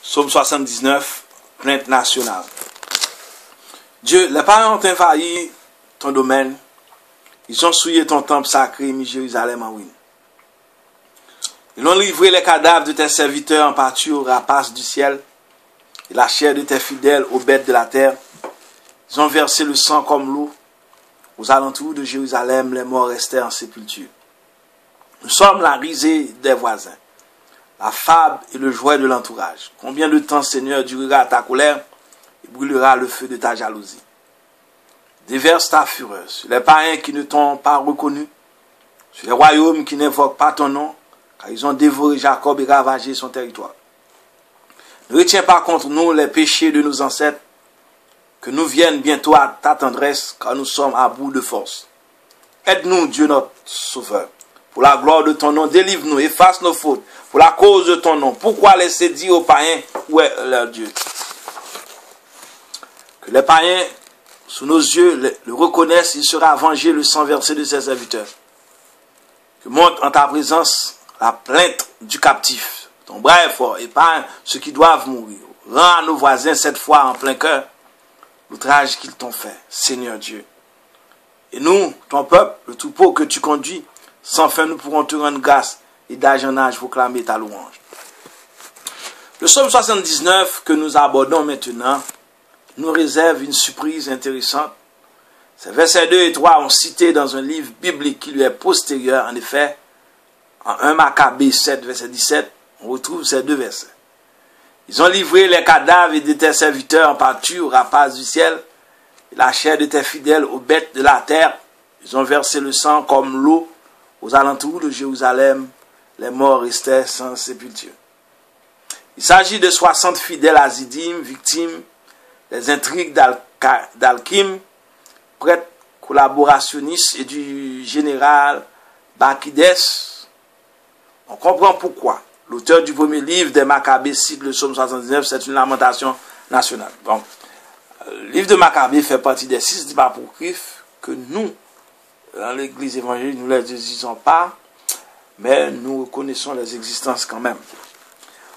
Psaume 79, plainte nationale. Dieu, les païens ont envahi ton domaine. Ils ont souillé ton temple sacré, mis Jérusalem en ruine. Ils ont livré les cadavres de tes serviteurs en pâture aux rapaces du ciel et la chair de tes fidèles aux bêtes de la terre. Ils ont versé le sang comme l'eau. Aux alentours de Jérusalem, les morts restaient en sépulture. Nous sommes la risée des voisins, la fable et le jouet de l'entourage. Combien de temps, Seigneur, durera ta colère et brûlera le feu de ta jalousie? Déverse ta fureur sur les païens qui ne t'ont pas reconnu, sur les royaumes qui n'invoquent pas ton nom, car ils ont dévoré Jacob et ravagé son territoire. Ne retiens pas contre nous les péchés de nos ancêtres, que nous vienne bientôt à ta tendresse, car nous sommes à bout de force. Aide-nous, Dieu notre Sauveur. Pour la gloire de ton nom, délivre-nous, efface nos fautes, pour la cause de ton nom. Pourquoi laisser dire aux païens où est leur Dieu? Que les païens, sous nos yeux, le reconnaissent, il sera vengé le sang versé de ses serviteurs. Que monte en ta présence la plainte du captif. Ton bras est fort, épargne ceux qui doivent mourir. Rends à nos voisins cette fois en plein cœur l'outrage qu'ils t'ont fait, Seigneur Dieu. Et nous, ton peuple, le troupeau que tu conduis, sans fin nous pourrons te rendre grâce et d'âge en âge proclamer ta louange. Le psaume 79 que nous abordons maintenant nous réserve une surprise intéressante. Ces versets 2 et 3 ont cité dans un livre biblique qui lui est postérieur. En effet, en 1 Maccabée 7, verset 17, on retrouve ces deux versets. Ils ont livré les cadavres de tes serviteurs en pâture aux rapaces du ciel, et la chair de tes fidèles aux bêtes de la terre. Ils ont versé le sang comme l'eau aux alentours de Jérusalem. Les morts restaient sans sépulture. Il s'agit de 60 fidèles azidim, victimes des intrigues d'Alkim, prêtre collaborationniste et du général Bakides. On comprend pourquoi. L'auteur du premier livre des Maccabées cite le psaume 79, c'est une lamentation nationale. Donc, le livre de Maccabées fait partie des 6 livres apocryphes que nous, dans l'église évangélique, nous ne les disons pas, mais nous reconnaissons les existences quand même.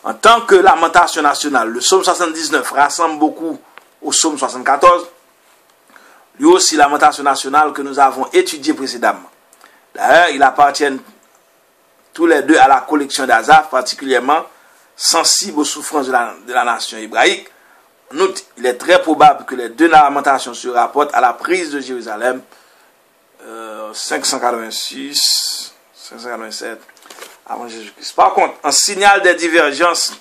En tant que lamentation nationale, le psaume 79 rassemble beaucoup au psaume 74, lui aussi lamentation nationale que nous avons étudié précédemment. D'ailleurs, ils appartiennent tous les deux à la collection d'Asaph, particulièrement sensible aux souffrances de la nation hébraïque. En outre, il est très probable que les deux lamentations se rapportent à la prise de Jérusalem, 586, 587, avant Jésus-Christ. Par contre, en signal des divergences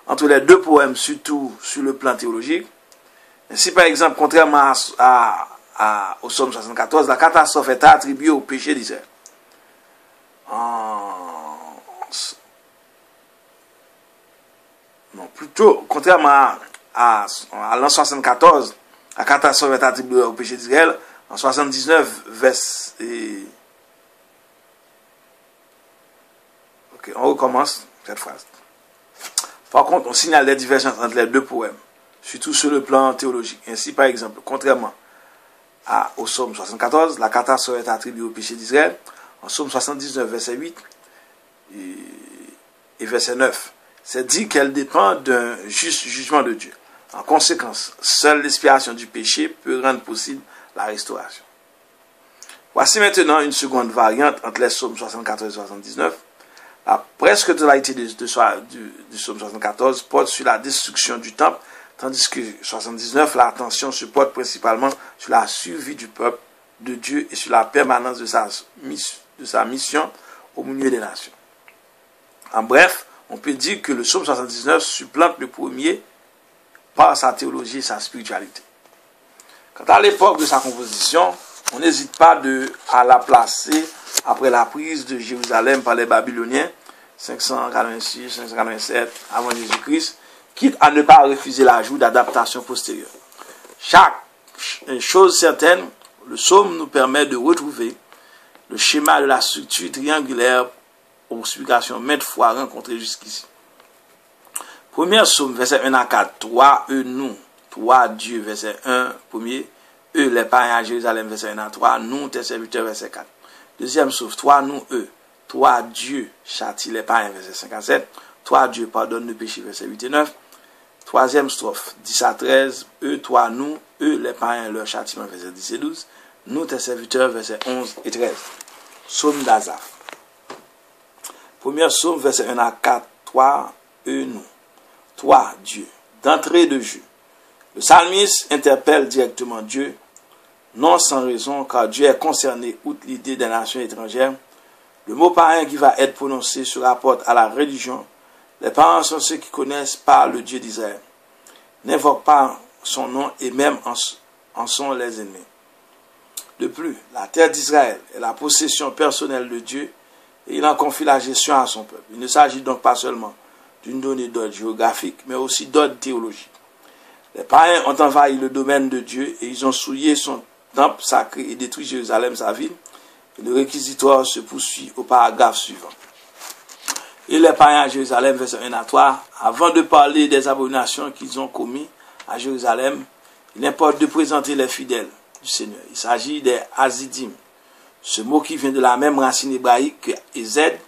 entre les deux poèmes, surtout sur le plan théologique, ainsi par exemple, contrairement au psaume 74, la catastrophe est attribuée au péché d'Israël. Non, plutôt, contrairement à l'an 74, la catastrophe est attribuée au péché d'Israël. En 79, Ok, on recommence cette phrase. Par contre, on signale des divergences entre les deux poèmes, surtout sur le plan théologique. Ainsi, par exemple, contrairement au psaume 74, la catastrophe est attribuée au péché d'Israël. En psaume 79, verset 8 et verset 9, c'est dit qu'elle dépend d'un juste jugement de Dieu. En conséquence, seule l'expiation du péché peut rendre possible la restauration. Voici maintenant une seconde variante entre les psaumes 74 et 79. La presque totalité du psaume 74 porte sur la destruction du temple, tandis que 79, l'attention se porte principalement sur la survie du peuple de Dieu et sur la permanence de sa mission au milieu des nations. En bref, on peut dire que le psaume 79 supplante le premier par sa théologie et sa spiritualité. Quant à l'époque de sa composition, on n'hésite pas à la placer après la prise de Jérusalem par les Babyloniens, 586, 587 avant Jésus-Christ, quitte à ne pas refuser l'ajout d'adaptation postérieure. Chaque chose certaine, le psaume nous permet de retrouver le schéma de la structure triangulaire aux explications maintes fois rencontrées jusqu'ici. Premier psaume, verset 1 à 4, toi, eux, nous, toi, Dieu, verset 1, premier, eux, les païens à Jérusalem, verset 1 à 3, nous, tes serviteurs, verset 4. Deuxième psaume, toi, nous, eux, toi, Dieu, châtie les païens, verset 5 à 7, toi, Dieu, pardonne le péché, verset 8 et 9. Troisième strophe, 10 à 13. Eux, toi, nous, eux, les païens, leur châtiment, verset 10 et 12. Nous, tes serviteurs, verset 11 et 13. Psaume d'Asaph. Premier psaume, verset 1 à 4. Toi, eux, nous. Toi, Dieu. D'entrée de jeu. Le psalmiste interpelle directement Dieu, non sans raison, car Dieu est concerné outre l'idée des nations étrangères. Le mot païen qui va être prononcé se rapporte à la religion. Les païens sont ceux qui connaissent pas le Dieu d'Israël, n'invoquent pas son nom et même en sont les ennemis. De plus, la terre d'Israël est la possession personnelle de Dieu et il en confie la gestion à son peuple. Il ne s'agit donc pas seulement d'une donnée d'ordre géographique, mais aussi d'ordre théologique. Les païens ont envahi le domaine de Dieu et ils ont souillé son temple sacré et détruit Jérusalem, sa ville. Et le réquisitoire se poursuit au paragraphe suivant. Et les païens à Jérusalem, verset 1 à 3, avant de parler des abominations qu'ils ont commis à Jérusalem, il importe de présenter les fidèles du Seigneur. Il s'agit des Hasidim. Ce mot qui vient de la même racine hébraïque que Ezed,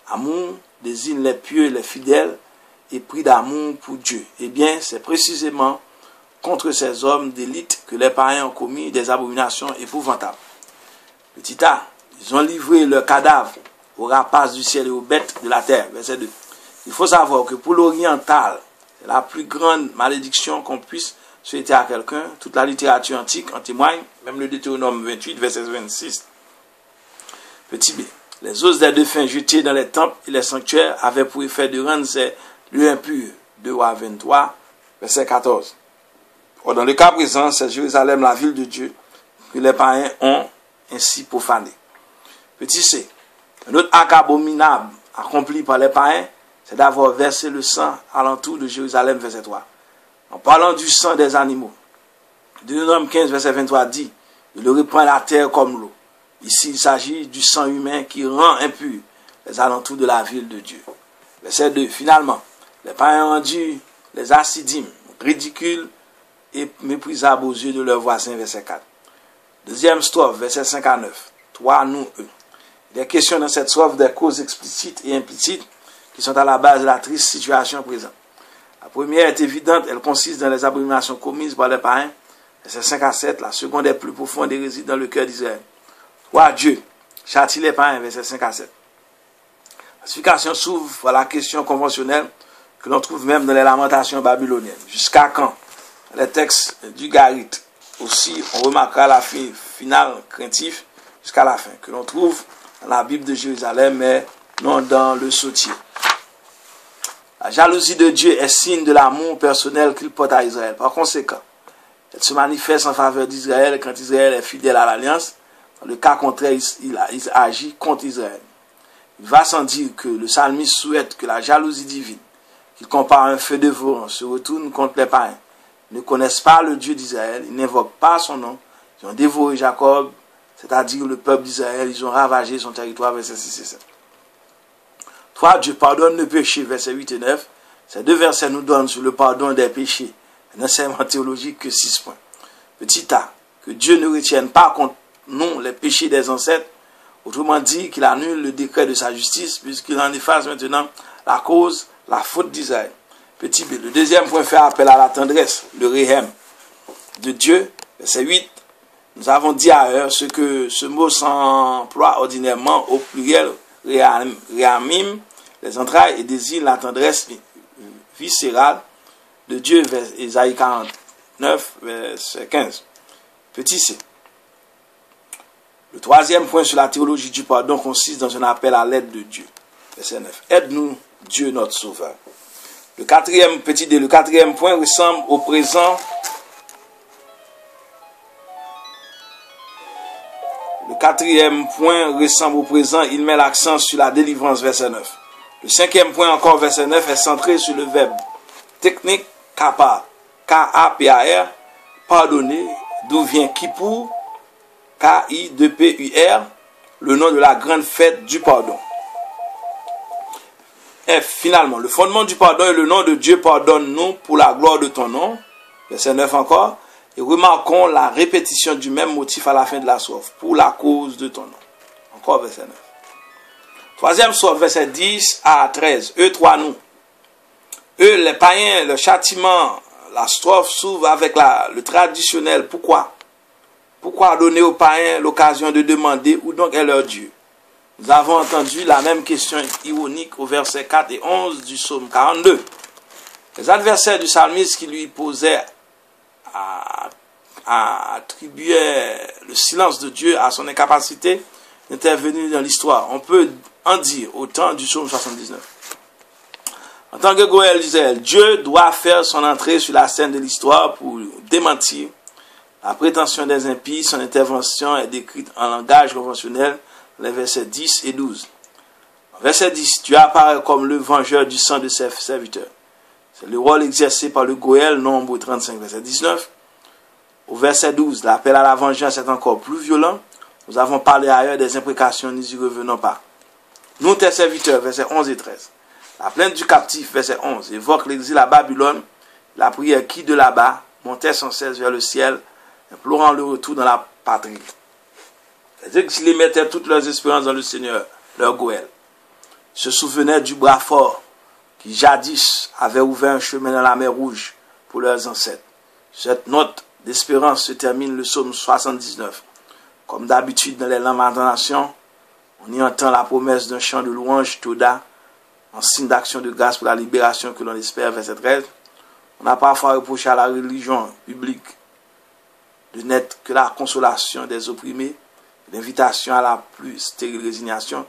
amour, désigne les pieux, les fidèles, et pris d'amour pour Dieu. Eh bien, c'est précisément contre ces hommes d'élite que les païens ont commis des abominations épouvantables. Petit a, ils ont livré leurs cadavres aux rapaces du ciel et aux bêtes de la terre. Verset 2. Il faut savoir que pour l'oriental, c'est la plus grande malédiction qu'on puisse souhaiter à quelqu'un. Toute la littérature antique en témoigne, même le Deutéronome 28, verset 26. Petit b. Les os des défunts jetés dans les temples et les sanctuaires avaient pour effet de rendre ces lieux impurs. 2 Rois 23, verset 14. Or, dans le cas présent, c'est Jérusalem, la ville de Dieu, que les païens ont ainsi profané. Petit c. Un autre acte abominable accompli par les païens, c'est d'avoir versé le sang alentour de Jérusalem, verset 3. En parlant du sang des animaux, Deutéronome 15, verset 23 dit, il reprend la terre comme l'eau. Ici, il s'agit du sang humain qui rend impur les alentours de la ville de Dieu. Verset 2. Finalement, les païens ont rendu les Hasidim ridicules et méprisables aux yeux de leurs voisins, verset 4. Deuxième strophe, verset 5 à 9. Toi, nous, eux. Il est question dans cette strophe des causes explicites et implicites qui sont à la base de la triste situation présente. La première est évidente, elle consiste dans les abominations commises par les païens, verset 5 à 7. La seconde est plus profonde et réside dans le cœur d'Israël. Toi, Dieu, châtie les païens, verset 5 à 7. La justification s'ouvre à la question conventionnelle que l'on trouve même dans les lamentations babyloniennes. Jusqu'à quand? Les textes du Garite. Aussi, on remarquera la finale craintive jusqu'à la fin, que l'on trouve dans la Bible de Jérusalem, mais non dans le Sautier. La jalousie de Dieu est signe de l'amour personnel qu'il porte à Israël. Par conséquent, elle se manifeste en faveur d'Israël quand Israël est fidèle à l'alliance. Dans le cas contraire, il agit contre Israël. Il va sans dire que le psalmiste souhaite que la jalousie divine, qu'il compare à un feu dévorant, se retourne contre les païens. Ils ne connaissent pas le Dieu d'Israël, ils n'invoquent pas son nom, ils ont dévoré Jacob, c'est-à-dire le peuple d'Israël, ils ont ravagé son territoire, verset 6 et 7. Toi, Dieu pardonne le péché, verset 8 et 9. Ces deux versets nous donnent sur le pardon des péchés un enseignement théologique que 6 points. Petit a, que Dieu ne retienne pas contre nous les péchés des ancêtres, autrement dit qu'il annule le décret de sa justice, puisqu'il en efface maintenant la cause, la faute d'Israël. Petit b, le deuxième point fait appel à la tendresse, le réhem de Dieu, verset 8. Nous avons dit ailleurs ce que ce mot s'emploie ordinairement au pluriel, réhamim, les entrailles, et désigne la tendresse viscérale de Dieu, Ésaïe 49, verset 15. Petit c. Le troisième point sur la théologie du pardon consiste dans un appel à l'aide de Dieu. Verset 9. Aide-nous, Dieu notre Sauveur. Le quatrième point ressemble au présent. Le quatrième point ressemble au présent. Il met l'accent sur la délivrance, verset 9. Le cinquième point, encore verset 9, est centré sur le verbe technique kapar, K-A-P-A-R, pardonner, d'où vient Kippour, K-I-2-P-U-R, le nom de la grande fête du pardon. F, finalement, le fondement du pardon est le nom de Dieu, pardonne-nous pour la gloire de ton nom. Verset 9 encore. Et remarquons la répétition du même motif à la fin de la strophe, pour la cause de ton nom. Encore verset 9. Troisième strophe, verset 10 à 13. Eux, toi, nous. Eux, les païens, le châtiment, la strophe s'ouvre avec le traditionnel. Pourquoi? Pourquoi donner aux païens l'occasion de demander où donc est leur Dieu? Nous avons entendu la même question ironique au verset 4 et 11 du psaume 42. Les adversaires du psalmiste qui lui posaient attribuaient le silence de Dieu à son incapacité d'intervenir dans l'histoire. On peut en dire autant du psaume 79. En tant que Goël disait, Dieu doit faire son entrée sur la scène de l'histoire pour démentir la prétention des impies. Son intervention est décrite en langage conventionnel, les versets 10 et 12. Verset 10, Dieu apparaît comme le vengeur du sang de ses serviteurs. C'est le rôle exercé par le Goël, Nombre 35, verset 19. Au verset 12, l'appel à la vengeance est encore plus violent. Nous avons parlé ailleurs des imprécations, nous y revenons pas. Nous, tes serviteurs, versets 11 et 13. La plainte du captif, verset 11, évoque l'exil à Babylone, la prière qui de là-bas montait sans cesse vers le ciel, implorant le retour dans la patrie. Les exilés mettaient toutes leurs espérances dans le Seigneur, leur Goël. Ils se souvenaient du bras fort qui jadis avait ouvert un chemin dans la mer Rouge pour leurs ancêtres. Cette note d'espérance se termine le psaume 79. Comme d'habitude dans les lamentations, on y entend la promesse d'un chant de louange, Toda, en signe d'action de grâce pour la libération que l'on espère, verset 13. On a parfois reproché à la religion publique de n'être que la consolation des opprimés, l'invitation à la plus stérile résignation,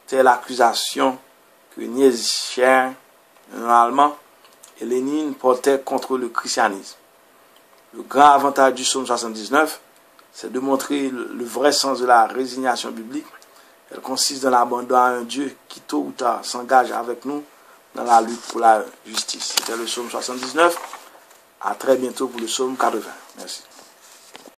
telle l'accusation que Nietzsche, un Allemand, et Lénine portaient contre le christianisme. Le grand avantage du psaume 79, c'est de montrer le vrai sens de la résignation biblique. Elle consiste dans l'abandon à un Dieu qui tôt ou tard s'engage avec nous dans la lutte pour la justice. C'était le psaume 79. À très bientôt pour le psaume 80. Merci.